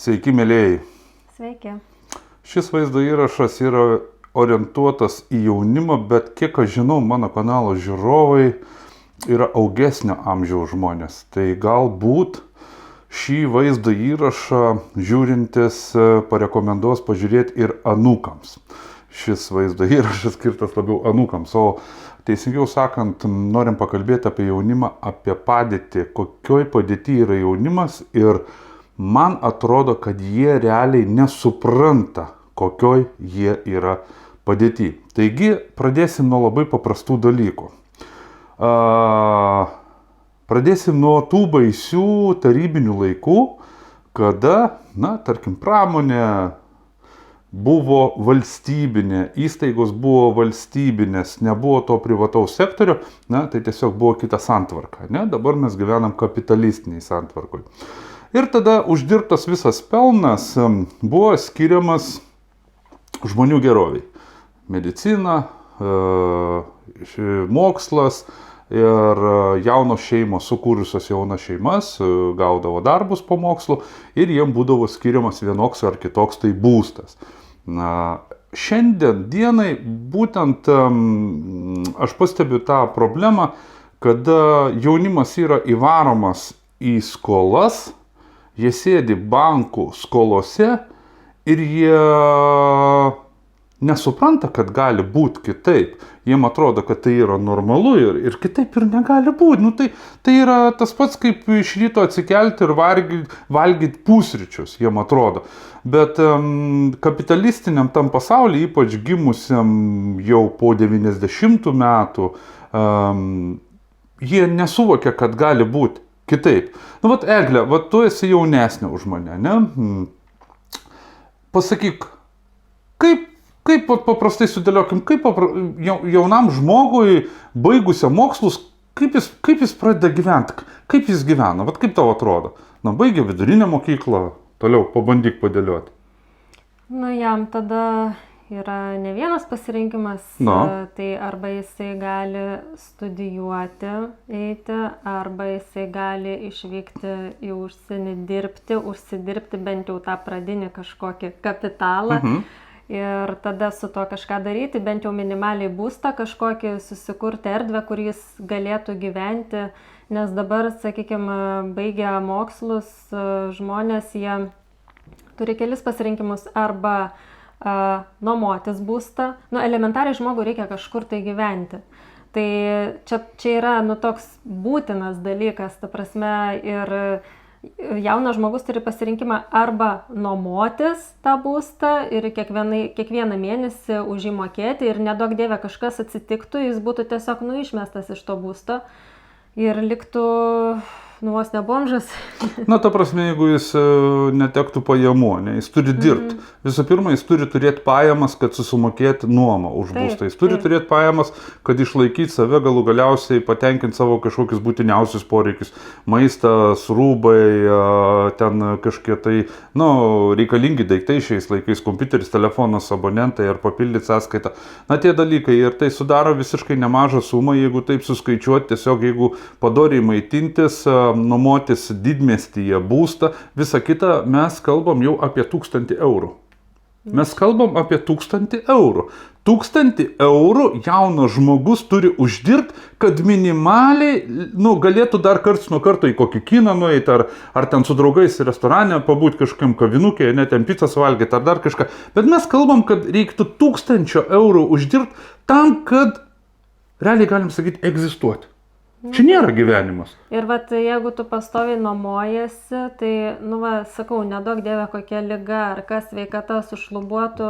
Sveiki, mėlėjai. Sveiki. Šis vaizdo įrašas yra orientuotas į jaunimą, bet kiek aš žinau, mano kanalo žiūrovai yra augesnio amžiaus žmonės. Tai galbūt šį vaizdo įrašą žiūrintis parekomenduos pažiūrėti ir anūkams. Šis vaizdo įrašas skirtas labiau anūkams, o teisingiau sakant, norim pakalbėti apie jaunimą, apie padėtį, kokioj padėty yra jaunimas ir man atrodo, kad jie realiai nesupranta, kokioj jie yra padėty. Taigi, pradėsim nuo labai paprastų dalykų. Pradėsim nuo tų baisių tarybinių laikų, kada, tarkim, pramonė buvo valstybinė, įstaigos buvo valstybinės, nebuvo to privataus sektorio, tai tiesiog buvo kita santvarka. Dabar mes gyvenam kapitalistiniai santvarkoj. Ir tada uždirbtas visas pelnas buvo skiriamas žmonių geroviai. Medicina, mokslas ir jaunos šeimos, sukūrusios jaunas šeimas, gaudavo darbus po mokslo ir jiem būdavo skiriamas vienoks ar kitoks tai būstas. Šiandien dienai būtent aš pastebiu tą problemą, kada jaunimas yra įvaromas į skolas, jie sėdi bankų skolose ir jie nesupranta, kad gali būti kitaip. Jiem atrodo, kad tai yra normalu ir kitaip ir negali būti. Tai yra tas pats, kaip iš ryto atsikelti ir valgyti pusryčius, jiem atrodo. Bet kapitalistiniam tam pasaulyje, ypač gimusiam jau po 90 metų, jie nesuvokia, kad gali būti kitaip. Egle, tu esi jaunesnė už mane, ne? Pasakyk, kaip paprastai sudėliokim, kaip jaunam žmogui, baigusiam mokslus, kaip jis pradeda gyventi, kaip jis gyvena, kaip tau atrodo? Baigė vidurinę mokyklą, toliau pabandyk padėlioti. Jam tada yra ne vienas pasirinkimas, tai arba jisai gali studijuoti, eiti, arba jisai gali išvykti į užsienį dirbti, užsidirbti bent jau tą pradinį kažkokį kapitalą. Ir tada su to kažką daryti, bent jau minimaliai būstą, kažkokį susikurti erdvę, kur jis galėtų gyventi, nes dabar, sakykime, baigę mokslus žmonės, jie turi kelis pasirinkimus, arba nuomotis būstą, elementariai žmogui reikia kažkur tai gyventi. Tai čia yra toks būtinas dalykas, ta prasme, ir jaunas žmogus turi pasirinkimą arba nuomotis tą būstą ir kiekvieną mėnesį už jį mokėti ir neduok dieve kažkas atsitiktų, jis būtų tiesiog išmestas iš to būsto ir liktų vos ne bomžas. Ta prasme, jeigu jis netektų pajamų, jis turi dirbti. Visų pirma, jis turi turėti pajamas, kad susimokėti nuomą už būstą. Jis turi turėti pajamas, kad išlaikyti save, galų galiausiai patenkinti savo kažkokius būtiniausius poreikius. Maistas, rūbai, ten kažkie tai, reikalingi daiktai šiais laikais, kompiuteris, telefonas, abonentai ar papildyti sąskaitą. Tie dalykai ir tai sudaro visiškai nemažą sumą, jeigu taip suskaičiuoti, tiesiog jeigu padoriai maitintis, nuomotis didmiestyje būstą, visą kitą, mes kalbam jau apie 1000 eurų. Mes kalbam apie 1000 eurų. 1000 eurų jaunas žmogus turi uždirbti, kad minimaliai galėtų dar karts nuo karto į kokį kiną nueiti, ar ten su draugais restorane pabūti kažkam kavinukėje, net ten pizzas valgyti, ar dar kažką. Bet mes kalbam, kad reiktų 1000 eurų uždirbti tam, kad realiai galim sakyti egzistuoti. Čia nėra gyvenimas. Ir jeigu tu pastoviai nuomojasi, tai, sakau, neduok dieve kokia liga ar kas sveikata sušlubuotų,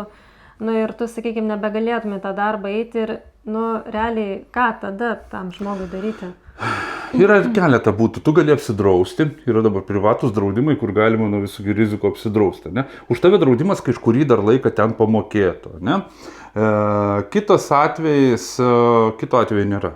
ir tu, sakykime, nebegalėtumai tą darbą eiti ir, realiai, ką tada tam žmogui daryti? Yra keletą būtų. Tu gali apsidrausti, yra dabar privatus draudimai, kur galima nuo visų rizikų apsidrausti. Už tave draudimas kažkurį dar laiką ten pamokėtų. Kito atveju nėra.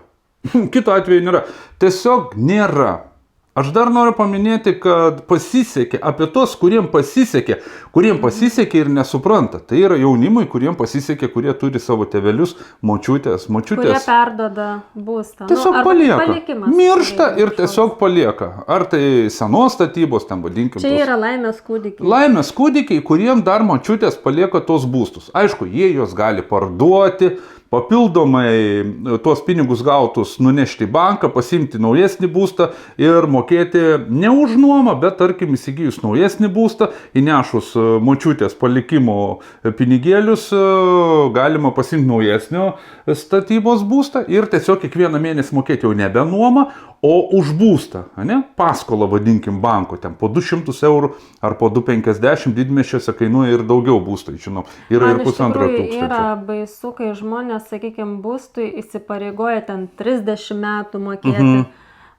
Kito atveju nėra. Tiesiog nėra. Aš dar noriu paminėti, kad pasisekė, apie tos, kuriem pasisekė ir nesupranta. Tai yra jaunimui, kuriem pasisekė, kurie turi savo tėvelius, močiutės. Kurie perdoda būstą. Tiesiog palieka. Miršta ir tiesiog palieka. Ar tai senos statybos, ten vadinkim. Čia yra laimės kūdikiai. Laimės kūdikiai, kuriem dar močiutės palieka tos būstus. Aišku, jie juos gali parduoti, papildomai tuos pinigus gautus nunešti į banką, pasimti naujesnį būstą ir mokėti ne už nuomą, bet tarkim įsigijus naujesnį būstą, įnešus močiutės palikimo pinigėlius, galima pasimti naujesnio statybos būstą ir tiesiog kiekvieną mėnesį mokėti jau nebe nuomą, o už būstą, ne? Paskolą vadinkim banko, ten po 200 eurų ar po 250 didmiesčiuose kainuoja ir daugiau būstai, žinau, yra ir 1500. Yra baisu, kai žmonės, sakykime, būstui įsipareigoja ten 30 metų mokėti.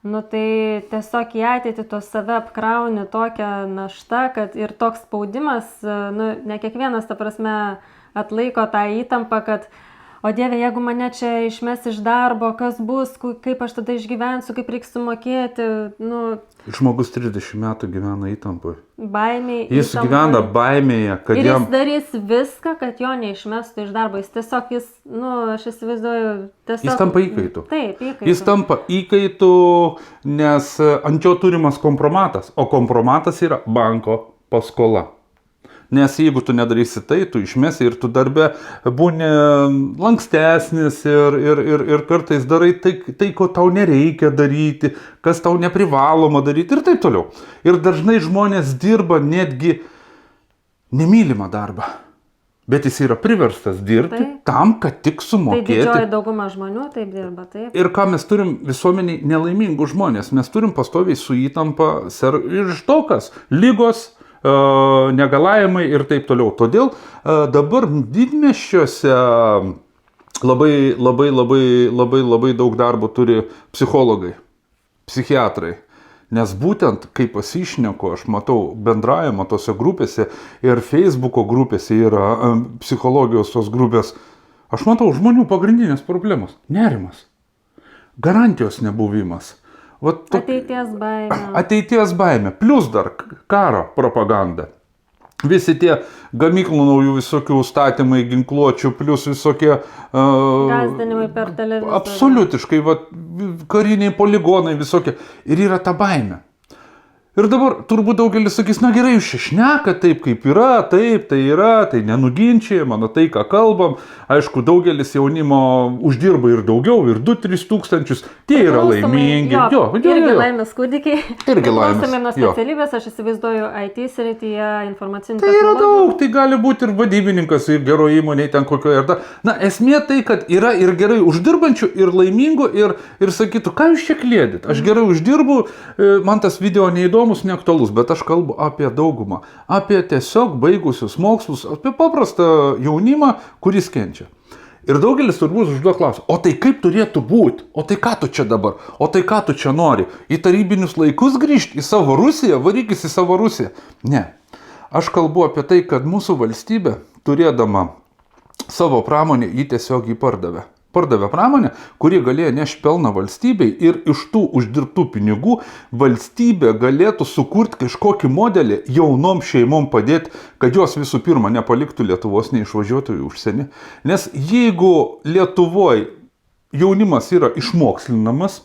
Nu tai tiesiog į ateitį to save apkrauni tokią naštą, kad ir toks spaudimas, nu ne kiekvienas, ta prasme, atlaiko tą įtampą, kad o Dieve, jeigu mane čia išmes iš darbo, kas bus, kaip aš tada išgyvensiu, kaip reiks sumokėti, nu... Žmogus 30 metų gyvena įtampai. Baimėje. Jis gyvena baimėje, kad ir jis darys viską, kad jo neišmestų iš darbo. Jis tiesiog, aš įsivaizduoju, tiesiog... Jis tampa įkaitu. Taip, įkaitu. Jis tampa įkaitu, nes ant jo turimas kompromatas, o kompromatas yra banko paskola. Nes jeigu tu nedarysi tai, tu išmesi ir tu darbe būni lankstesnis ir kartais darai tai, ko tau nereikia daryti, kas tau neprivaloma daryti ir taip toliau. Ir dažnai žmonės dirba netgi nemylimą darbą, bet jis yra priverstas dirbti tam, kad tik sumokėti. Tai didžioji dauguma žmonių taip dirba, taip. Ir ką mes turim visuomeniai nelaimingų žmonės, mes turim pastoviai su įtampa ir iš to, kas lygos, negalavimai ir taip toliau. Todėl dabar didmiesčiuose labai daug darbo turi psichologai, psichiatrai. Nes būtent, kai pasišneku, aš matau bendravimą tose grupėse ir Facebooko grupėse yra psichologijos tos grupės, aš matau žmonių pagrindinės problemos. Nerimas, garantijos nebuvimas. Ateities baimė. Ateities baimė, plus dar karo propaganda. Visi tie gamyklų naujų visokių statymai, ginkluočių, plus visokie... Gąsdinimai per televiziją. Absoliutiškai, kariniai poligonai visokie. Ir yra ta baimė. Ir dabar turbūt daugelis sakys, na gerai, jūs čia šneka taip, kaip yra, taip, tai yra, tai nenuginčiama, tai, ką kalbam. Aišku, daugelis jaunimo uždirba ir daugiau, ir 2-3 tūkstančius, tie yra laimingi. Irgi laimės kūdikiai. Irgi laimės. Priklausomai nuo specialybės, aš įsivaizduoju IT srityje, informacinių technologijų. Tai yra daug, tai gali būti ir vadybininkas, ir gero įmonėje ten kokioje. Na, esmė tai, kad yra ir gerai uždirbančių, ir laimingų, ir sakytų, ką jūs čia klėdit? Aš gerai uždirbu, man tas video neįdomus, neaktualus, bet aš kalbu apie daugumą, apie tiesiog baigusius mokslus, apie paprastą jaunimą, kuris kenčia. Ir daugelis turbūt užduoda klausimą, o tai kaip turėtų būti, o tai ką tu čia dabar, o tai ką tu čia nori, į tarybinius laikus grįžti, į savo Rusiją, varykis į savo Rusiją. Ne, aš kalbu apie tai, kad mūsų valstybė, turėdama savo pramonę, jį tiesiog pardavė. Pardavė pramonę, kuri galėjo nešti pelną valstybei ir iš tų uždirbtų pinigų valstybė galėtų sukurti kažkokį modelį jaunom šeimom padėti, kad jos visų pirma nepaliktų Lietuvos, neišvažiuotų į užsienį. Nes jeigu Lietuvoje jaunimas yra išmokslinamas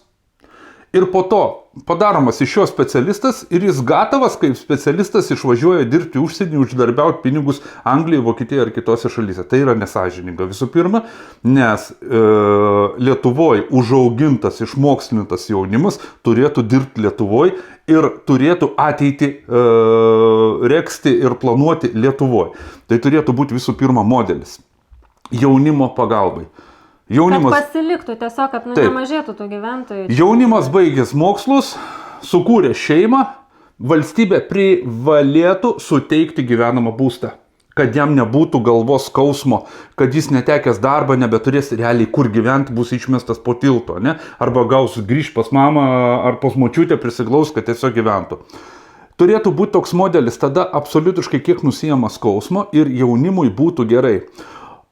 ir po to padaromas iš jo specialistas ir jis gatavas kaip specialistas išvažiuoja dirbti užsienį, uždarbiauti pinigus Anglijoje, Vokietijoje ar kitose šalyse. Tai yra nesąžininga visų pirma, nes Lietuvoje užaugintas, išmokslintas jaunimas turėtų dirbti Lietuvoje ir turėtų ateitį regzti ir planuoti Lietuvoje. Tai turėtų būti visų pirma modelis jaunimo pagalbai. Jaunimas, kad pasiliktų tiesiog, kad nemažėtų tų gyventojų. Jaunimas baigęs mokslus, sukūrė šeimą, valstybė privalėtų suteikti gyvenamą būstą, kad jam nebūtų galvos skausmo, kad jis netekęs darbą, nebeturės realiai kur gyventi, bus išmestas po tilto, ne? Arba gaus grįžti pas mamą ar pas močiutę prisiglaus, kad tiesiog gyventų. Turėtų būti toks modelis, tada absoliutiškai kiek nusijama skausmo ir jaunimui būtų gerai.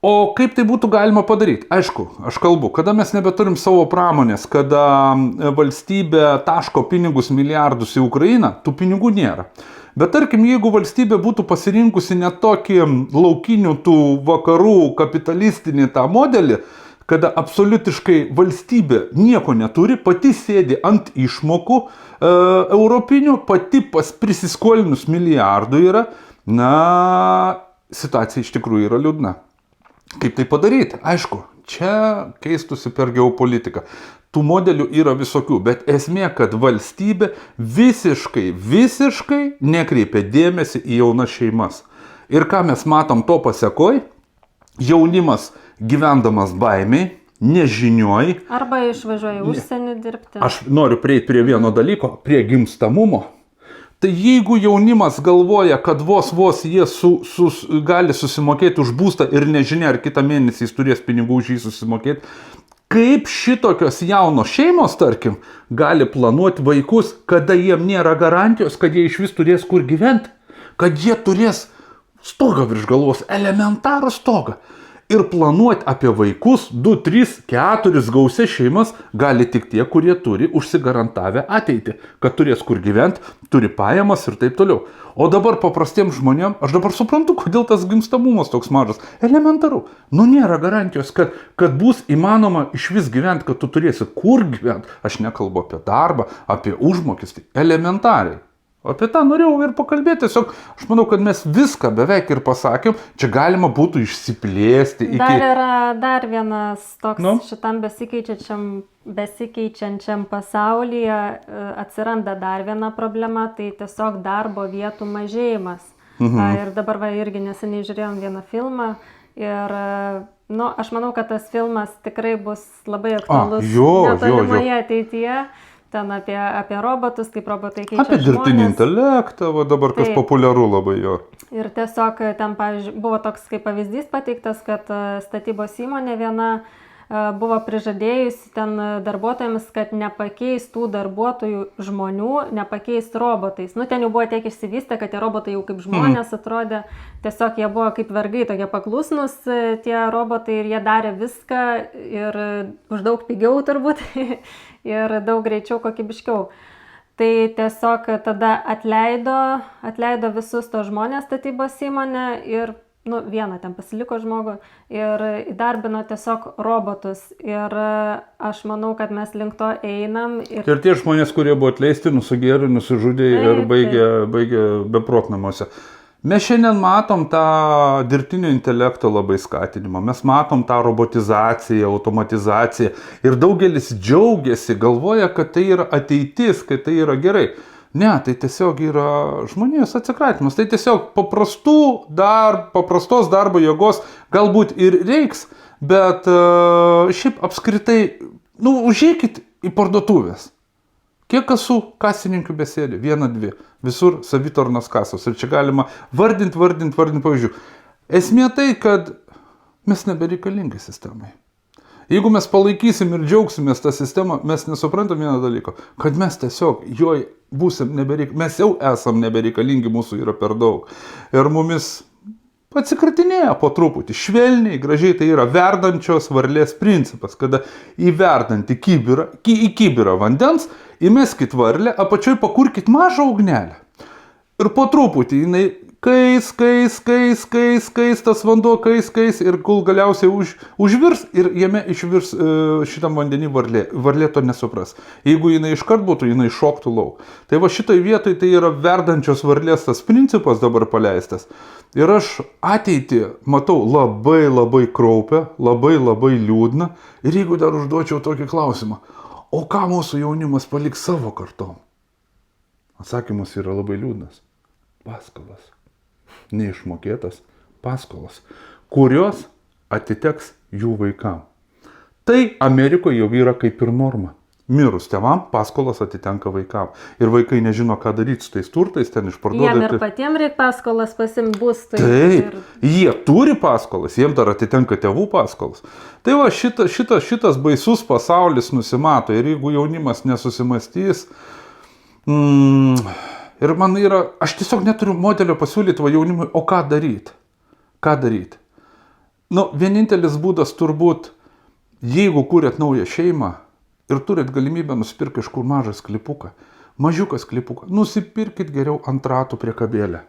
O kaip tai būtų galima padaryti? Aišku, aš kalbu, kada mes nebeturim savo pramonės, kada valstybė taško pinigus milijardus į Ukrainą, tų pinigų nėra. Bet tarkim, jeigu valstybė būtų pasirinkusi net tokį laukinių tų vakarų kapitalistinį tą modelį, kada absoliutiškai valstybė nieko neturi, pati sėdi ant išmokų europinių, pati prisiskolinus milijardų yra, na, situacija iš tikrųjų yra liūdna. Kaip tai padaryti? Aišku, čia keistusi per geopolitiką. Tų modelių yra visokių, bet esmė, kad valstybė visiškai nekreipia dėmesį į jaunas šeimas. Ir ką mes matom to pasekoj? Jaunimas gyvendamas baimiai, nežinioj. Arba išvažiuoja užsienį dirbti. Aš noriu prieiti prie vieno dalyko, prie gimstamumo. Tai jeigu jaunimas galvoja, kad vos jie gali susimokėti už būstą ir nežinia, ar kitą mėnesį jis turės pinigų už jį susimokėti, kaip šitokios jaunos šeimos, tarkim, gali planuoti vaikus, kada jiem nėra garantijos, kad jie iš vis turės kur gyventi, kad jie turės stogą virš galvos, elementarų stogą. Ir planuoti apie vaikus 2, 3, 4 gausias šeimas gali tik tie, kurie turi užsigarantavę ateitį, kad turės kur gyventi, turi pajamas ir taip toliau. O dabar paprastiems žmonėms, aš dabar suprantu, kodėl tas gimstamumas toks mažas. Elementaru. Nėra garantijos, kad bus įmanoma iš vis gyventi, kad tu turėsi kur gyventi. Aš nekalbu apie darbą, apie užmokestį. Elementariai. Apie tą norėjau ir pakalbėti, tiesiog aš manau, kad mes viską beveik ir pasakėm, čia galima būtų išsiplėsti iki... Dar yra dar vienas toks šitam besikeičiančiam pasaulyje atsiranda dar viena problema, tai tiesiog darbo vietų mažėjimas. Ir dabar irgi neseniai žiūrėjom vieną filmą ir aš manau, kad tas filmas tikrai bus labai aktualus netolimoje ateityje. Ten apie robotus, kaip robotai keičia žmonės. Apie dirbtinį intelektą, dabar kas populiaru labai jo. Ir tiesiog ten, pavyzdžiui, buvo toks kaip pavyzdys pateiktas, kad statybos įmonė viena buvo prižadėjusi ten darbuotojams, kad nepakeis tų darbuotojų žmonių, nepakeis robotais. Ten jau buvo tiek išsivystę, kad tie robotai jau kaip žmonės atrodė, tiesiog jie buvo kaip vergai, tokie paklusnus tie robotai ir jie darė viską ir už daug pigiau turbūt ir daug greičiau, kokybiškiau. Tai tiesiog tada atleido visus to žmonės statybos įmonę ir vieną ten pasiliko žmogų ir įdarbino tiesiog robotus. Ir aš manau, kad mes link to einam. Ir tie žmonės, kurie buvo atleisti, nusugėrė, nusižudė ir baigė beprotnamuose. Mes šiandien matom tą dirbtinio intelekto labai skatinimą, mes matom tą robotizaciją, automatizaciją ir daugelis džiaugiasi, galvoja, kad tai yra ateitis, kad tai yra gerai. Ne, tai tiesiog yra žmonijos atsikratymas, tai tiesiog paprastos darbo jėgos galbūt ir reiks, bet šiaip apskritai, užeikit į parduotuvės. Kiek kasų kasininkų besėdė? 1, 2. Visur savitarnos kasos. Ir čia galima vardinti pavyzdžių. Esmė tai, kad mes nebereikalingi sistemai. Jeigu mes palaikysim ir džiaugsimės tą sistemą, mes nesuprantam vieną dalyką, kad mes tiesiog joj būsim nebereikalingi. Mes jau esam nebereikalingi, mūsų yra per daug. Ir mumis atsikratinėja po truputį, švelniai, gražiai, tai yra verdančios varlės principas, kada įverdant į kibirą vandens, įmeskit varlę, apačioj pakurkit mažą ugnelę. Ir po truputį jinai kais, tas vanduo kais ir kol galiausiai užvirs ir jame išvirs šitam vandenį varlė. Varlė to nesupras. Jeigu jinai iškart būtų, jinai šoktų lauk. Tai va šitoj vietoj tai yra verdančios varlės tas principas dabar paleistas. Ir aš ateitį matau labai kraupę, labai liūdną. Ir jeigu dar užduočiau tokį klausimą, o ką mūsų jaunimas paliks savo kartom? Atsakymas yra labai liūdnas. Paskolas. Neišmokėtas paskolas, kurios atiteks jų vaikam. Tai Amerikoje jau yra kaip ir norma. Mirus tėvam, paskolas atitenka vaikam. Ir vaikai nežino, ką daryti su tais turtais, ten išparduodami. Jiem ir patiems reikia paskolas pasiimti būstui. Taip, jie turi paskolas, jiems dar atitenka tėvų paskolas. Tai va, šitas baisus pasaulis nusimato ir jeigu jaunimas nesusimastys, ir man aš tiesiog neturiu modelio pasiūlyti jaunimui, o ką daryti? Ką daryti? vienintelis būdas turbūt, jeigu kūrėt naują šeimą ir turit galimybę nusipirkti kažkur mažą sklypuką, mažiuką sklypuką, nusipirkit geriau ant ratų priekabėlę.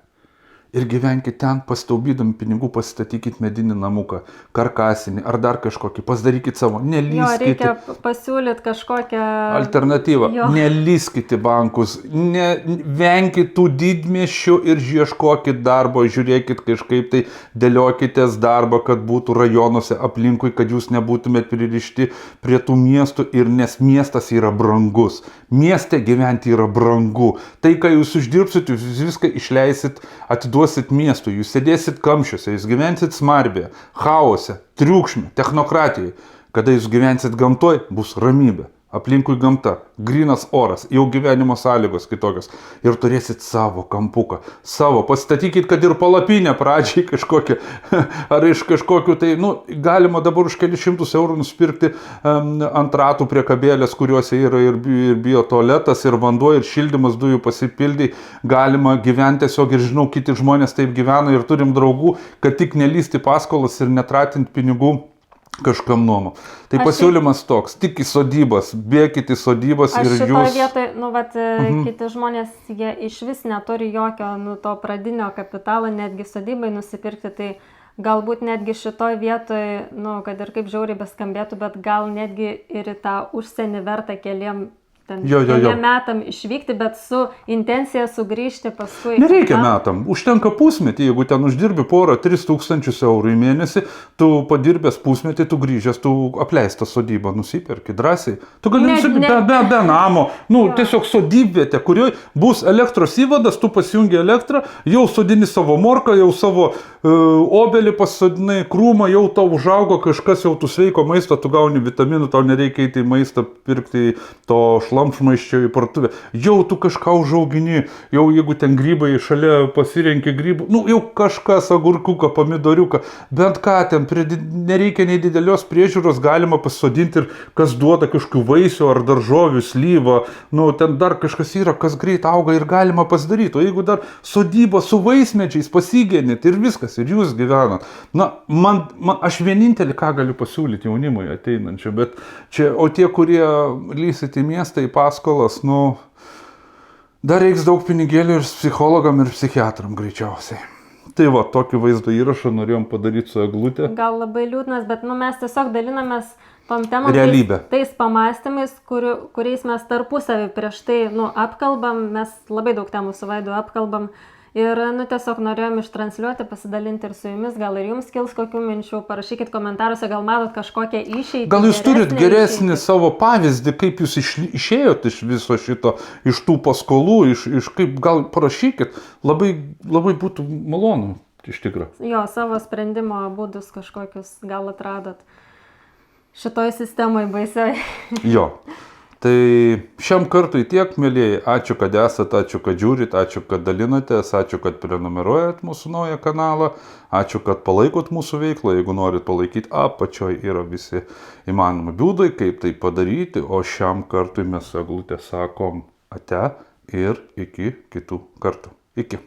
Ir gyvenkit ten, pasitaupydami pinigų, pasistatykit medinį namuką, karkasinį ar dar kažkokį, pasidarykit savo, nelyskite. Reikia pasiūlyti kažkokią alternatyvą. Nelyskite bankus, venkit tų didmiesčių ir ieškokit darbo, žiūrėkit kažkaip tai, dėliokitės darbą, kad būtų rajonuose aplinkui, kad jūs nebūtumėt pririšti prie tų miestų, ir nes miestas yra brangus. Mieste gyventi yra brangu. Tai, ką jūs uždirbsit, jūs viską išleisit, atiduosit miestui, jūs sėdėsit kamščiuose, jūs gyvensit smarbėje, chaose, triukšme, technokratijai. Kada jūs gyvensit gamtoj, bus ramybė. Aplinkui gamta, grynas oras, jau gyvenimo sąlygos kitokios. Ir turėsit savo kampuką, savo. Pasistatykit, kad ir palapinę pradžiai kažkokią, ar iš kažkokių, tai, galima dabar už kelius šimtus eurų nusipirkti ant ratų priekabėlės, kuriuose yra ir biotualetas, ir vanduo, ir šildymas, dujų pasipildai. Galima gyventi tiesiog, ir žinau, kiti žmonės taip gyvena, ir turim draugų, kad tik nelysti paskolas ir netratinti pinigų kažkam nuomo. Tai pasiūlymas toks, tik į sodybas, bėkit į sodybas ir jūs... Aš šitoje vietoje, kiti žmonės, jie iš vis neturi jokio to pradinio kapitalo, netgi sodybai nusipirkti, tai galbūt netgi šitoje vietoje, kad ir kaip žiauriai beskambėtų, bet gal netgi ir į tą užsienį verta keliem metam išvykti, bet su intencija sugrįžti paskui. Nereikia metam, užtenka pusmetį, jeigu ten uždirbi 3 tūkstančius eurų į mėnesį, tu padirbęs pusmetį, tu grįžęs, tu apleistą sodybą nusipirki drąsiai. Tu gali nusipirkti be namo, tiesiog sodybvietė, kurioje bus elektros įvadas, tu pasijungi elektrą, jau sodini savo morką, jau savo obelį pasodinai, krūmą, jau tau užaugo kažkas, jau tu sveiko maisto, tu gauni vitaminų, tau nereikia eiti į maistą pirkti to šlamštmaisčio į parduotuvę. Jau tu kažką užaugini, jau jeigu ten grybai šalia pasirenki grybų, jau kažkas, agurkuką, pomidoriuką, bent ką ten, nereikia nei didelios priežiūros, galima pasodinti ir kas duoda kažkokių vaisių ar daržovių, slyvą, ten dar kažkas yra, kas greit auga ir galima pasidaryti. O jeigu dar sodyba su vaismedžiais pasigenit ir viskas, ir jūs gyvenat. Aš vienintelį, ką galiu pasiūlyti jaunimui ateinančią, bet čia, o tie, kurie lysit į miestą, į paskolas, dar reiks daug pinigėlių ir psichologam, ir psichiatram greičiausiai. Tai tokį vaizdo įrašą norėjom padaryti su eglutė. Gal labai liūdnas, bet mes tiesiog dalinamės tom temom, tais pamastymais, kuriais mes tarpusavį prieš tai apkalbam, mes labai daug temų su Vaidu apkalbam. Ir tiesiog norėjom ištransliuoti, pasidalinti ir su jumis, gal ir jums kils kokių minčių, parašykit komentaruose, gal matot kažkokią išeitį. Gal jūs turit geresnį savo pavyzdį, kaip jūs išėjot iš viso šito, iš tų paskolų, gal parašykit, labai būtų malonu, iš tikrųjų. Savo sprendimo būdus kažkokius gal atradot šitoj sistemoje baisioj. Tai šiam kartui tiek, mielieji. Ačiū, kad esate, ačiū, kad žiūrit, ačiū, kad dalinatės, ačiū, kad prenumeruojat mūsų naują kanalą, ačiū, kad palaikot mūsų veiklą. Jeigu norit palaikyti, apačioje yra visi įmanomi būdai, kaip tai padaryti. O šiam kartui mes su eglute sakom ate ir iki kitų kartų. Iki.